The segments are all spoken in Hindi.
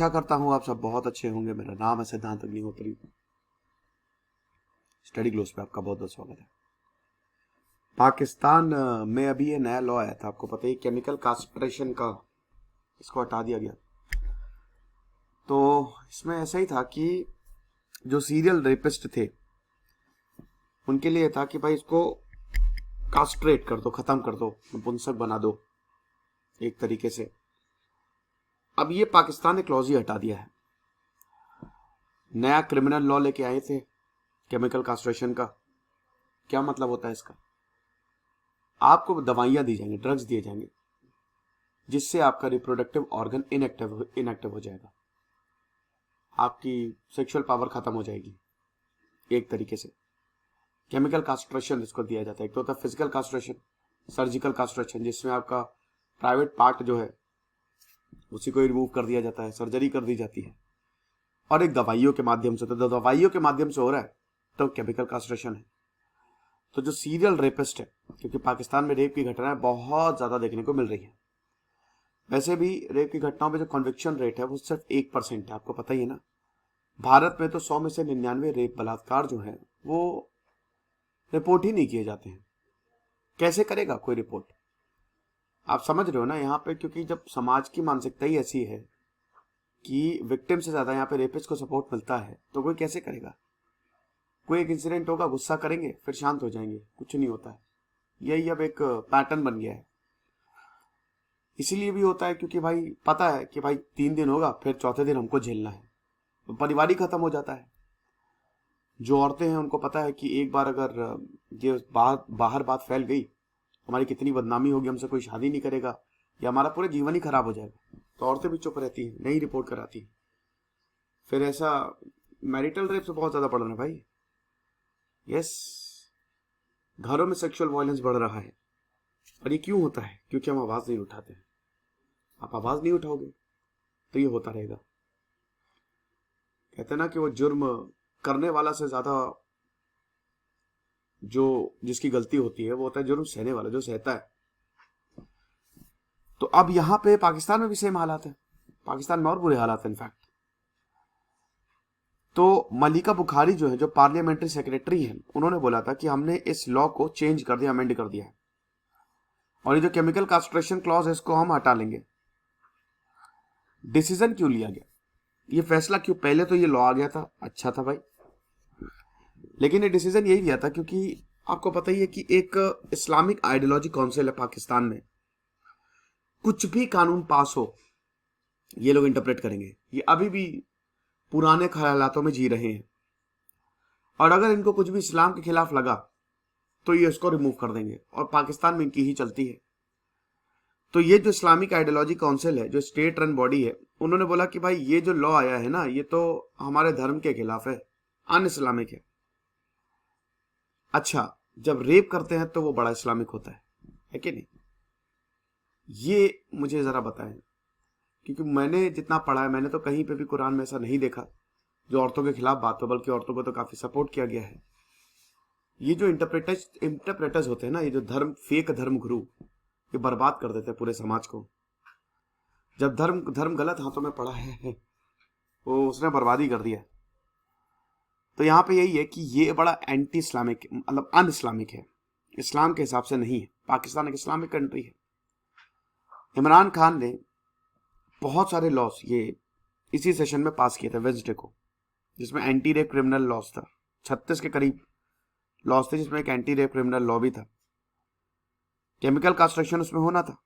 आशा करता हूं आप सब बहुत अच्छे होंगे। मेरा नाम है सिद्धांत अग्निहोत्री। स्टडी ग्लोस पे आपका बहुत बहुत स्वागत है। पाकिस्तान में अभी ये नया लॉ आया था, आपको पता है, केमिकल कास्ट्रेशन का, इसको हटा दिया गया। तो इसमें ऐसा ही था कि जो सीरियल रेपिस्ट थे उनके लिए था कि भाई इसको कास्ट्रेट कर दो, खत्म कर दो, नपुंसक बना दो एक तरीके से। अब ये पाकिस्तान ने क्लॉज ही हटा दिया है। नया क्रिमिनल लॉ लेके आए थे केमिकल कास्ट्रेशन का। क्या मतलब होता है इसका? आपको दवाइयां दी जाएंगी, ड्रग्स दिए जाएंगे, जिससे आपका रिप्रोडक्टिव ऑर्गन इनएक्टिव हो जाएगा, आपकी सेक्सुअल पावर खत्म हो जाएगी एक तरीके से। केमिकल कास्ट्रेशन इसको दिया जाता है। एक तो होता है फिजिकल कास्ट्रेशन, सर्जिकल कास्ट्रेशन, जिसमें आपका प्राइवेट पार्ट जो है उसी को रिमूव कर दिया जाता है, सर्जरी कर दी जाती है। और एक दवाइयों के माध्यम से, तो दवाइयों के माध्यम से हो रहा है तो केमिकल कास्ट्रेशन है। तो जो सीरियल रेपिस्ट है, क्योंकि पाकिस्तान में रेप की घटनाएं बहुत ज्यादा देखने को मिल रही है। वैसे भी रेप की घटनाओं में जो कन्विक्शन रेट है वो सिर्फ 1% है, आपको पता ही है ना। भारत में तो 100 में से 99 रेप बलात्कार जो है वो रिपोर्ट ही नहीं किए जाते हैं। कैसे करेगा कोई रिपोर्ट? आप समझ रहे हो ना यहाँ पे, क्योंकि जब समाज की मानसिकता ही ऐसी है कि विक्टिम से ज्यादा यहाँ पे रेपिस्ट को सपोर्ट मिलता है, तो कोई कैसे करेगा? कोई एक इंसिडेंट होगा, गुस्सा करेंगे, फिर शांत हो जाएंगे, कुछ नहीं होता है। यही अब एक पैटर्न बन गया है। इसीलिए भी होता है क्योंकि भाई पता है कि भाई 3 दिन होगा, फिर चौथे दिन हमको झेलना है, तो परिवार ही खत्म हो जाता है। जो औरतें हैं उनको पता है कि एक बार अगर ये बाहर बात फैल गई, हमारी कितनी बदनामी होगी, हमसे कोई शादी नहीं करेगा या हमारा पूरा जीवन ही खराब हो जाएगा। तो औरतें भी चुप रहती हैं, नहीं रिपोर्ट कराती। फिर ऐसा मैरिटल रेप से बहुत ज्यादा बढ़ रहा है भाई। यस, घरों में सेक्सुअल वायलेंस बढ़ रहा है। और ये क्यों होता है? क्योंकि हम आवाज नहीं उठाते हैं। आप आवाज नहीं उठाओगे तो ये होता रहेगा। कहते हैं ना कि वो जुर्म करने वाला से ज्यादा जो जिसकी गलती होती है वो होता है जुर्म सहने वाला, जो सहता है। तो अब यहां पे पाकिस्तान में भी सेम हालात है, पाकिस्तान में और बुरे हालात है इनफैक्ट। तो मलिका बुखारी जो है, जो पार्लियामेंट्री सेक्रेटरी है, उन्होंने बोला था कि हमने इस लॉ को चेंज कर दिया, अमेंड कर दिया है, और ये जो केमिकल कास्ट्रेशन क्लॉज है इसको हम हटा लेंगे। डिसीजन क्यों लिया गया, ये फैसला क्यों? पहले तो ये लॉ आ गया था, अच्छा था भाई, लेकिन ये डिसीजन यही लिया था क्योंकि आपको पता ही है कि एक इस्लामिक आइडियोलॉजी काउंसिल है पाकिस्तान में। कुछ भी कानून पास हो ये लोग इंटरप्रेट करेंगे। ये अभी भी पुराने ख्यालातों में जी रहे हैं, और अगर इनको कुछ भी इस्लाम के खिलाफ लगा तो ये इसको रिमूव कर देंगे, और पाकिस्तान में इनकी ही चलती है। तो ये जो इस्लामिक आइडियोलॉजी काउंसिल है, जो स्टेट रन बॉडी है, उन्होंने बोला कि भाई ये जो लॉ आया है ना, ये तो हमारे धर्म के खिलाफ है, अन इस्लामिक है। अच्छा, जब रेप करते हैं तो वो बड़ा इस्लामिक होता है कि नहीं? ये मुझे जरा बताएं, क्योंकि मैंने जितना पढ़ा है, मैंने तो कहीं पे भी कुरान में ऐसा नहीं देखा जो औरतों के खिलाफ बात हो, बल्कि औरतों को तो काफी सपोर्ट किया गया है। ये जो इंटरप्रेटर्स होते हैं ना, ये जो फेक धर्म गुरु, ये बर्बाद कर देते हैं पूरे समाज को। जब धर्म गलत हाथों में पड़ा है वो उसने बर्बादी कर दिया। तो यहाँ पे यही है कि ये बड़ा एंटी इस्लामिक, मतलब अन इस्लामिक है, इस्लाम के हिसाब से नहीं है। पाकिस्तान एक इस्लामिक कंट्री है। इमरान खान ने बहुत सारे लॉस ये इसी सेशन में पास किए थे वेडनेसडे को, जिसमें एंटी रेप क्रिमिनल लॉस था। 36 के करीब लॉस थे, जिसमें एक एंटी रेप क्रिमिनल लॉ भी था। केमिकल कास्ट्रेशन उसमें होना था।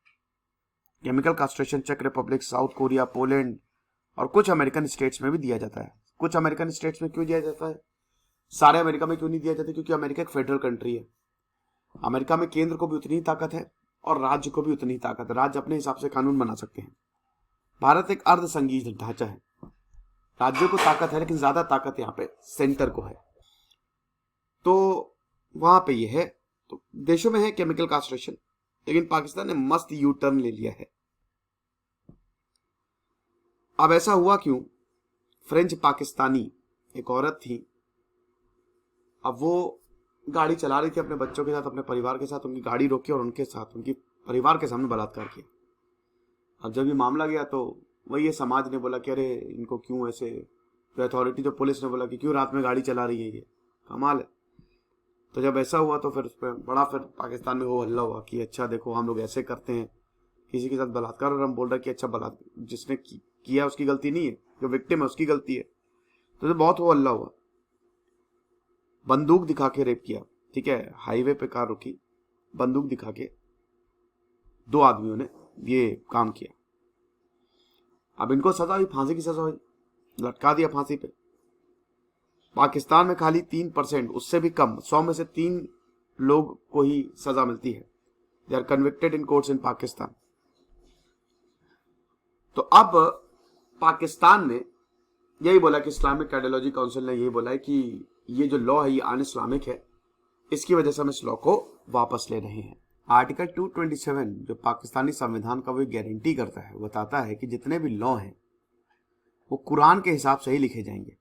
केमिकल कास्ट्रेशन चेक रिपब्लिक, साउथ कोरिया, पोलैंड और कुछ अमेरिकन स्टेट्स में भी दिया जाता है। कुछ अमेरिकन स्टेट्स में क्यों दिया जाता है? सारे अमेरिका में क्यों नहीं दिया जाता? क्योंकि अमेरिका एक फेडरल कंट्री है। अमेरिका में केंद्र को भी उतनी ही ताकत है और राज्य को भी उतनी ही ताकत है। राज्य अपने हिसाब से कानून बना सकते हैं। भारत एक अर्ध संघीय ढांचा है, राज्यों को ताकत है, लेकिन ज्यादा ताकत यहाँ पे सेंटर को है। तो वहां पे ये है। तो देशों में है केमिकल कास्ट्रेशन, लेकिन पाकिस्तान ने मस्त यू टर्न ले लिया है। अब ऐसा हुआ क्यों? फ्रेंच पाकिस्तानी एक औरत थी, अब वो गाड़ी चला रही थी अपने बच्चों के साथ, अपने परिवार के साथ। उनकी गाड़ी रोकी और उनके साथ उनकी परिवार के सामने बलात्कार किया। अब जब ये मामला गया तो वही ये समाज ने बोला कि अरे इनको क्यों ऐसे, तो अथॉरिटी तो पुलिस ने बोला कि क्यों रात में गाड़ी चला रही है, ये कमाल है। तो जब ऐसा हुआ तो फिर उस पर बड़ा फिर पाकिस्तान में वो हल्ला हुआ कि अच्छा देखो हम लोग ऐसे करते हैं किसी के साथ बलात्कार, और हम बोल रहे कि अच्छा बलात्कार जिसने किया उसकी गलती नहीं है, जो विक्टिम है उसकी गलती है। तो बहुत वो हल्ला हुआ, बंदूक दिखा के रेप किया, ठीक है, हाईवे पे कार रुकी, बंदूक दिखा के 2 आदमियों ने ये काम किया। अब इनको सजा हुई, फांसी की सजा हुई, लटका दिया फांसी पे। पाकिस्तान में खाली 3%, उससे भी कम, 100 में से 3 लोग को ही सजा मिलती है। They are convicted in courts in Pakistan. तो अब पाकिस्तान ने यही बोला कि इस्लामिक आइडियोलॉजी काउंसिल ने यही बोला है कि ये जो लॉ है ये अन इस्लामिक है, इसकी वजह से हम इस लॉ को वापस ले रहे हैं। आर्टिकल 227 जो पाकिस्तानी संविधान का वो गारंटी करता है, बताता है कि जितने भी लॉ हैं वो कुरान के हिसाब से ही लिखे जाएंगे।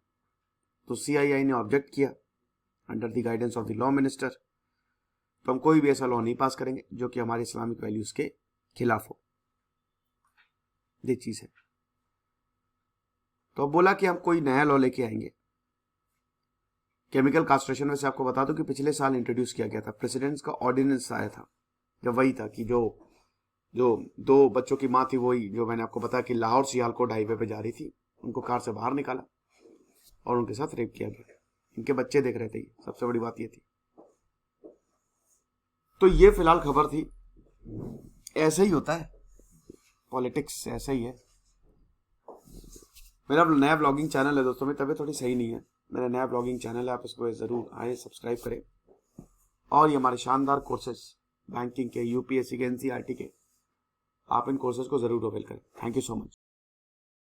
तो CII ने ऑब्जेक्ट किया under the guidance of the law minister, तो हम कोई भी ऐसा लॉ नहीं पास करेंगे जो कि हमारे इस्लामिक वैल्यूज के खिलाफ हो। ये चीज है। तो बोला कि हम कोई नया लॉ लेके आएंगे। केमिकल कास्ट्रेशन में से आपको बता दूं कि पिछले साल इंट्रोड्यूस किया गया था, प्रेसिडेंट्स का ऑर्डिनेंस आया था, जब वही था कि जो 2 बच्चों की माँ थी, वही जो मैंने आपको बताया कि लाहौर सियालकोट हाईवे पे जा रही थी, उनको कार से बाहर निकाला और उनके साथ रेप किया गया। इनके बच्चे देख रहे थे, सबसे बड़ी बात ये थी। तो ये फिलहाल खबर थी। ऐसे ही होता है पॉलिटिक्स, ऐसा ही है। मेरा नया ब्लॉगिंग चैनल है दोस्तों, मेरी तबीयत थोड़ी सही नहीं है, मेरा नया ब्लॉगिंग चैनल है, आप इसको जरूर आए सब्सक्राइब करें। और ये हमारे शानदार कोर्सेज बैंकिंग के, UPSC के, NCERT के, आप इन कोर्सेज को जरूर अवेल करें। Thank you so much.